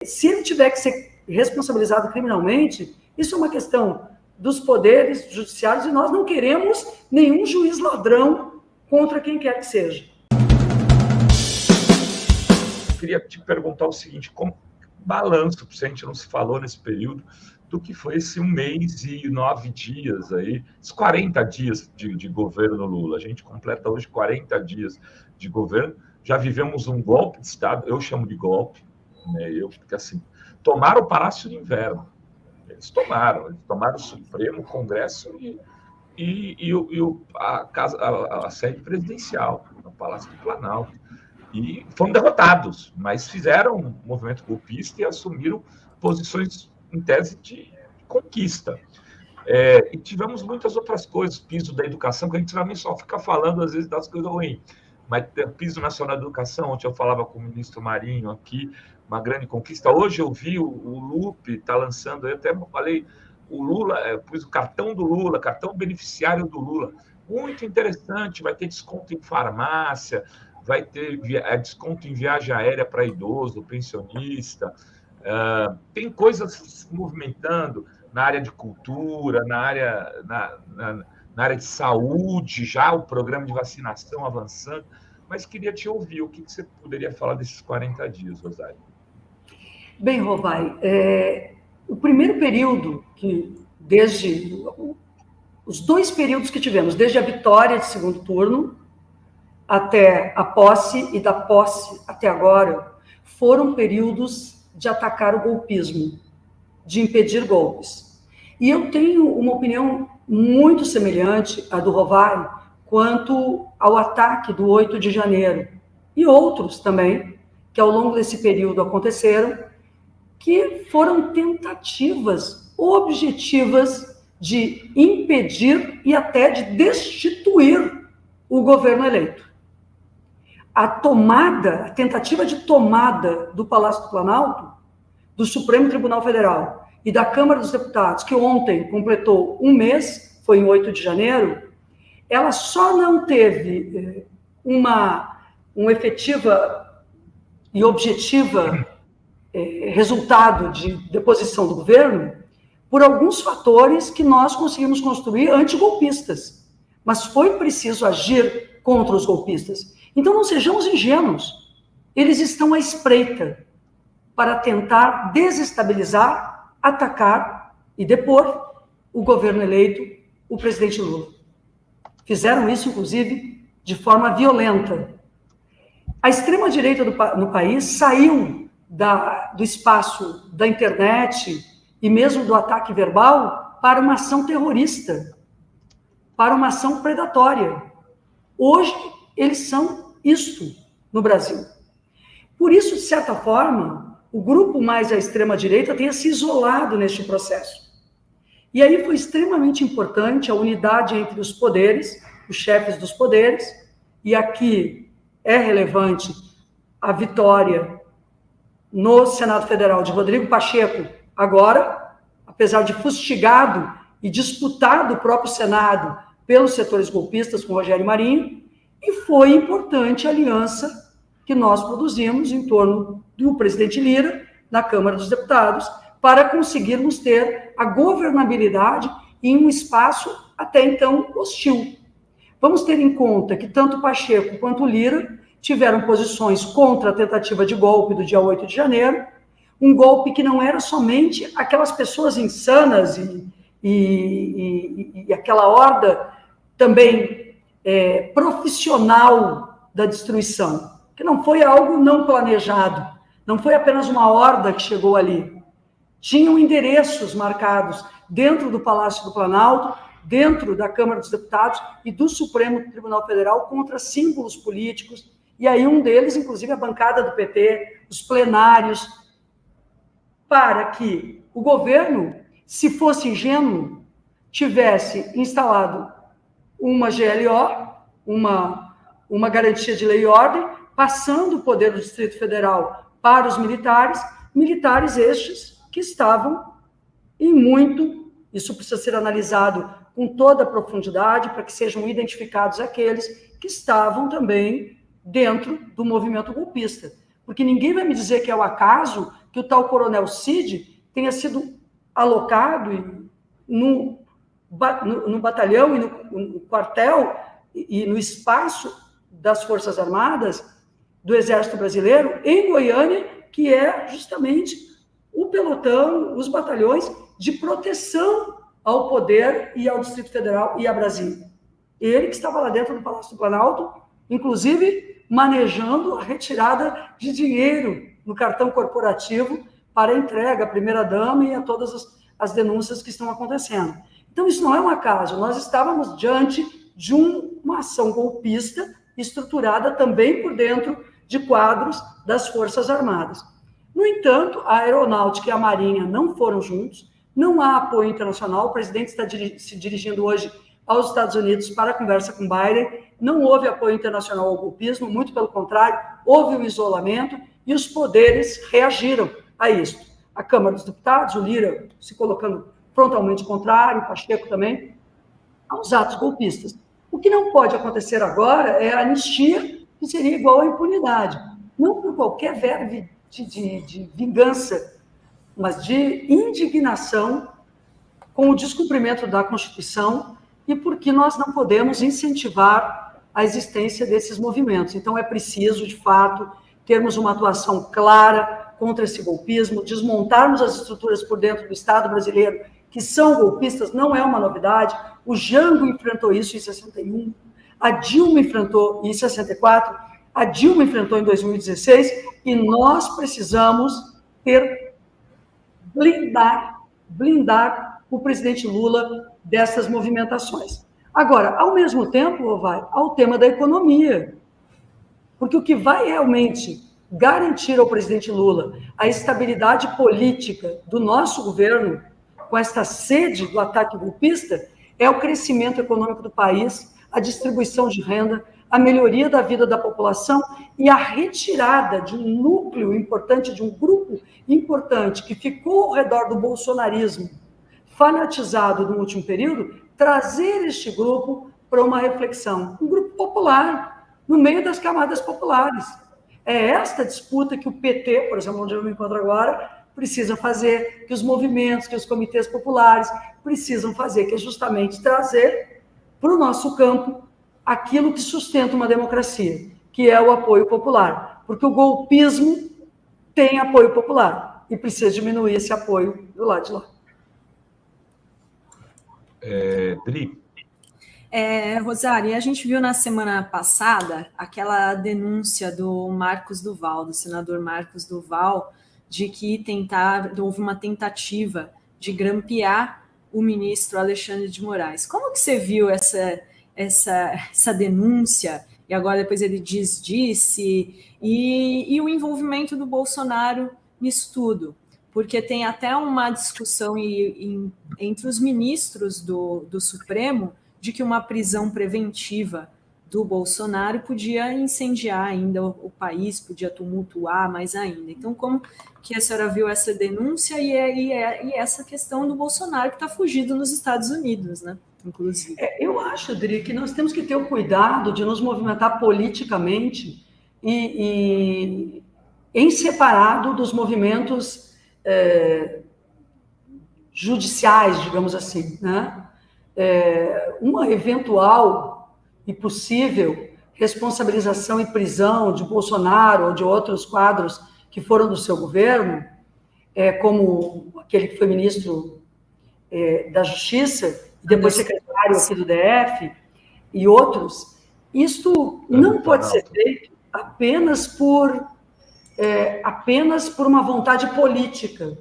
se ele tiver que ser responsabilizado criminalmente, isso é uma questão dos poderes judiciários e nós não queremos nenhum juiz ladrão contra quem quer que seja. Eu queria te perguntar o seguinte, como balanço, porque a gente não se falou nesse período, do que foi esse 1 mês e 9 dias aí, esses 40 dias de governo Lula. A gente completa hoje 40 dias de governo, já vivemos um golpe de Estado, eu chamo de golpe, né? Porque assim, tomaram o Palácio do Inverno, eles tomaram o Supremo, o Congresso e a sede presidencial, no Palácio do Planalto. E foram derrotados, mas fizeram um movimento golpista e assumiram posições em tese de conquista. E tivemos muitas outras coisas, piso da educação, que a gente também só fica falando, às vezes, das coisas ruins. Mas piso nacional da educação, ontem eu falava com o ministro Marinho aqui, uma grande conquista. Hoje eu vi o Lupe está lançando, eu até falei, o Lula, pus o cartão do Lula, cartão beneficiário do Lula. Muito interessante, vai ter desconto em farmácia, vai ter desconto em viagem aérea para idoso, pensionista. Tem coisas se movimentando na área de cultura, na área de saúde, já o programa de vacinação avançando. Mas queria te ouvir, o que você poderia falar desses 40 dias, Rosário? Bem, Rovai, o primeiro período, desde os 2 períodos que tivemos, desde a vitória de segundo turno até a posse e da posse até agora, foram períodos de atacar o golpismo, de impedir golpes. E eu tenho uma opinião muito semelhante à do Rovai quanto ao ataque do 8 de janeiro e outros também, que ao longo desse período aconteceram, que foram tentativas objetivas de impedir e até de destituir o governo eleito. A tentativa de tomada do Palácio do Planalto, do Supremo Tribunal Federal e da Câmara dos Deputados, que ontem completou 1 mês, foi em 8 de janeiro, ela só não teve uma efetiva e objetiva resultado de deposição do governo por alguns fatores que nós conseguimos construir antigolpistas. Mas foi preciso agir contra os golpistas. Então, não sejamos ingênuos. Eles estão à espreita para tentar desestabilizar, atacar e depor o governo eleito, o presidente Lula. Fizeram isso, inclusive, de forma violenta. A extrema-direita no país saiu do espaço da internet e mesmo do ataque verbal para uma ação terrorista, para uma ação predatória. Hoje, eles são isto no Brasil. Por isso, de certa forma, o grupo mais à extrema-direita tenha se isolado neste processo. E aí foi extremamente importante a unidade entre os poderes, os chefes dos poderes, e aqui é relevante a vitória no Senado Federal de Rodrigo Pacheco, agora, apesar de fustigado e disputado o próprio Senado pelos setores golpistas com Rogério Marinho, e foi importante a aliança que nós produzimos em torno do presidente Lira, na Câmara dos Deputados, para conseguirmos ter a governabilidade em um espaço até então hostil. Vamos ter em conta que tanto Pacheco quanto Lira tiveram posições contra a tentativa de golpe do dia 8 de janeiro, um golpe que não era somente aquelas pessoas insanas e aquela horda também profissional da destruição, que não foi algo não planejado, não foi apenas uma horda que chegou ali. Tinham endereços marcados dentro do Palácio do Planalto, dentro da Câmara dos Deputados e do Supremo Tribunal Federal contra símbolos políticos, e aí um deles, inclusive, a bancada do PT, os plenários, para que o governo, se fosse ingênuo, tivesse instalado uma GLO, uma garantia de lei e ordem, passando o poder do Distrito Federal para os militares estes que estavam em muito, isso precisa ser analisado com toda a profundidade, para que sejam identificados aqueles que estavam também dentro do movimento golpista. Porque ninguém vai me dizer que é o acaso que o tal coronel Cid tenha sido alocado no batalhão e no quartel e no espaço das Forças Armadas do Exército Brasileiro em Goiânia, que é justamente o pelotão, os batalhões de proteção ao poder e ao Distrito Federal e a Brasília. Ele que estava lá dentro do Palácio do Planalto, inclusive manejando a retirada de dinheiro no cartão corporativo para a entrega à primeira-dama e a todas as denúncias que estão acontecendo. Então, isso não é um acaso. Nós estávamos diante de uma ação golpista estruturada também por dentro de quadros das Forças Armadas. No entanto, a Aeronáutica e a Marinha não foram juntos, não há apoio internacional, o presidente está se dirigindo hoje aos Estados Unidos para a conversa com Biden, não houve apoio internacional ao golpismo, muito pelo contrário, houve um isolamento e os poderes reagiram a isso. A Câmara dos Deputados, o Lira se colocando frontalmente contrário, o Pacheco também, aos atos golpistas. O que não pode acontecer agora é a anistia, que seria igual à impunidade. Não por qualquer verve de vingança, mas de indignação com o descumprimento da Constituição e porque nós não podemos incentivar a existência desses movimentos. Então, é preciso, de fato, termos uma atuação clara contra esse golpismo, desmontarmos as estruturas por dentro do Estado brasileiro que são golpistas, não é uma novidade. O Jango enfrentou isso em 61, a Dilma enfrentou em 64, a Dilma enfrentou em 2016, e nós precisamos blindar o presidente Lula dessas movimentações. Agora, ao mesmo tempo, vai ao tema da economia, porque o que vai realmente garantir ao presidente Lula a estabilidade política do nosso governo, com esta sede do ataque golpista, é o crescimento econômico do país, a distribuição de renda, a melhoria da vida da população e a retirada de um núcleo importante, de um grupo importante que ficou ao redor do bolsonarismo, fanatizado no último período, trazer este grupo para uma reflexão. Um grupo popular, no meio das camadas populares. É esta disputa que o PT, por exemplo, onde eu me encontro agora, precisa fazer, que os movimentos, que os comitês populares precisam fazer, que é justamente trazer para o nosso campo aquilo que sustenta uma democracia, que é o apoio popular. Porque o golpismo tem apoio popular e precisa diminuir esse apoio do lado de lá. Dri. Rosário, a gente viu na semana passada aquela denúncia do Marcos Duval, do senador Marcos Duval, de que houve uma tentativa de grampear o ministro Alexandre de Moraes. Como que você viu essa denúncia? E agora depois ele disse, e o envolvimento do Bolsonaro nisso tudo? Porque tem até uma discussão entre os ministros do Supremo de que uma prisão preventiva do Bolsonaro podia incendiar ainda o país, podia tumultuar mais ainda. Então, como que a senhora viu essa denúncia e essa questão do Bolsonaro que está fugido nos Estados Unidos, né? Inclusive. Eu acho, Dri, que nós temos que ter o cuidado de nos movimentar politicamente e em separado dos movimentos judiciais, digamos assim, né? Uma eventual e possível responsabilização e prisão de Bolsonaro ou de outros quadros que foram do seu governo, como aquele que foi ministro da Justiça, e depois secretário aqui do DF, e outros, isto não pode ser feito apenas por uma vontade política.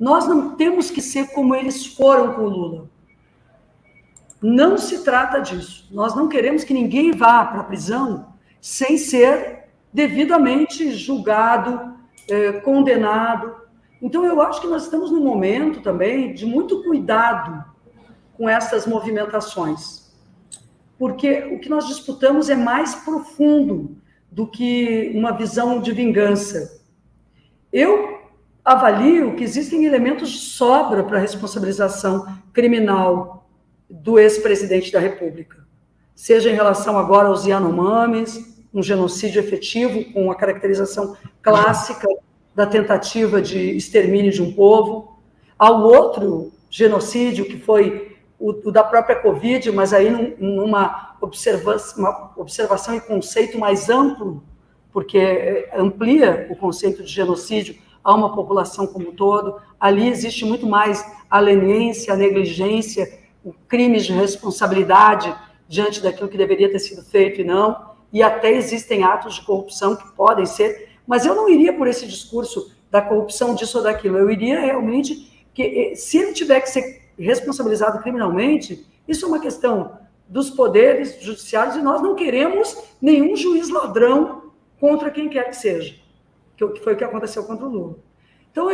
Nós não temos que ser como eles foram com o Lula. Não se trata disso. Nós não queremos que ninguém vá para a prisão sem ser devidamente julgado, condenado. Então, eu acho que nós estamos num momento também de muito cuidado com essas movimentações, porque o que nós disputamos é mais profundo do que uma visão de vingança. Eu avalio que existem elementos de sobra para a responsabilização criminal do ex-presidente da República, seja em relação agora aos Yanomamis, um genocídio efetivo, com a caracterização clássica da tentativa de extermínio de um povo, ao outro genocídio, que foi o da própria Covid, mas aí numa observação e conceito mais amplo, porque amplia o conceito de genocídio a uma população como um todo. Ali existe muito mais a leniência, a negligência, o crime de responsabilidade diante daquilo que deveria ter sido feito e não, e até existem atos de corrupção que podem ser, mas eu não iria por esse discurso da corrupção disso ou daquilo, eu iria realmente que, se ele tiver que ser responsabilizado criminalmente, isso é uma questão dos poderes judiciários, e nós não queremos nenhum juiz ladrão contra quem quer que seja, que foi o que aconteceu contra o Lula. Então,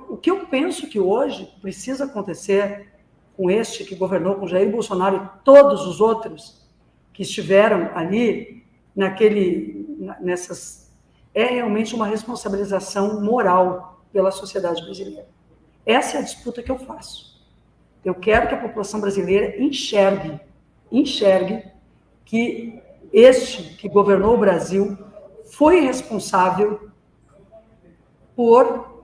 o que eu penso que hoje precisa acontecer com este que governou, com Jair Bolsonaro e todos os outros que estiveram ali, é realmente uma responsabilização moral pela sociedade brasileira. Essa é a disputa que eu faço. Eu quero que a população brasileira enxergue que este que governou o Brasil foi responsável por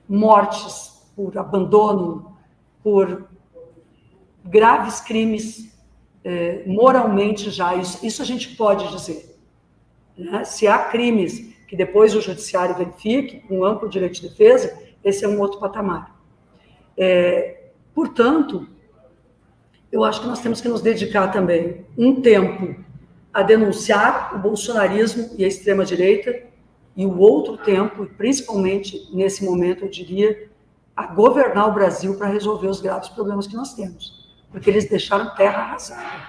mortes, por abandono, por graves crimes, moralmente já. Isso a gente pode dizer. Né? Se há crimes que depois o judiciário verifique, com amplo direito de defesa, esse é um outro patamar. Portanto, eu acho que nós temos que nos dedicar também um tempo a denunciar o bolsonarismo e a extrema-direita, e o outro tempo, principalmente nesse momento, eu diria, a governar o Brasil para resolver os graves problemas que nós temos, porque eles deixaram terra arrasada.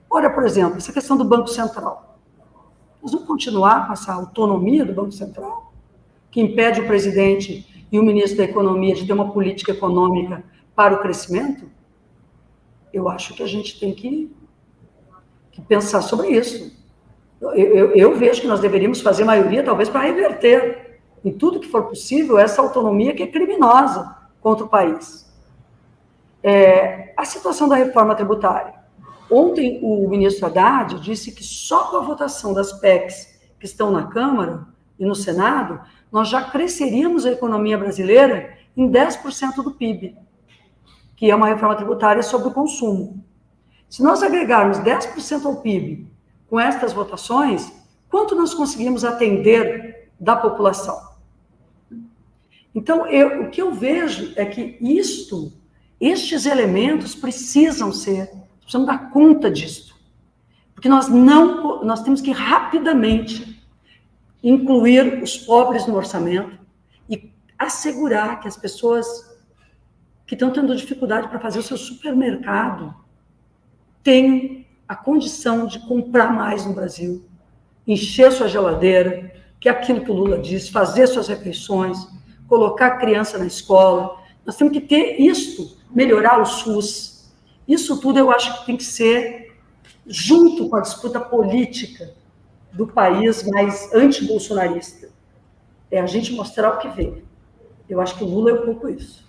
Olha, por exemplo, essa questão do Banco Central. Nós vamos continuar com essa autonomia do Banco Central, que impede o presidente e o ministro da Economia de ter uma política econômica para o crescimento? Eu acho que a gente tem que pensar sobre isso. Eu vejo que nós deveríamos fazer maioria, talvez, para reverter, em tudo que for possível, essa autonomia que é criminosa contra o país. A situação da reforma tributária. Ontem, o ministro Haddad disse que só com a votação das PECs que estão na Câmara e no Senado, nós já cresceríamos a economia brasileira em 10% do PIB, que é uma reforma tributária sobre o consumo. Se nós agregarmos 10% ao PIB com estas votações, quanto nós conseguimos atender da população? Então, o que eu vejo é que estes elementos precisamos dar conta disto, porque nós temos que rapidamente incluir os pobres no orçamento e assegurar que as pessoas que estão tendo dificuldade para fazer o seu supermercado tenham a condição de comprar mais no Brasil, encher sua geladeira, que é aquilo que o Lula disse, fazer suas refeições, colocar a criança na escola. Nós temos que ter isto, melhorar o SUS. Isso tudo eu acho que tem que ser junto com a disputa política do país mais anti-bolsonarista. É a gente mostrar o que vem. Eu acho que o Lula é um pouco isso.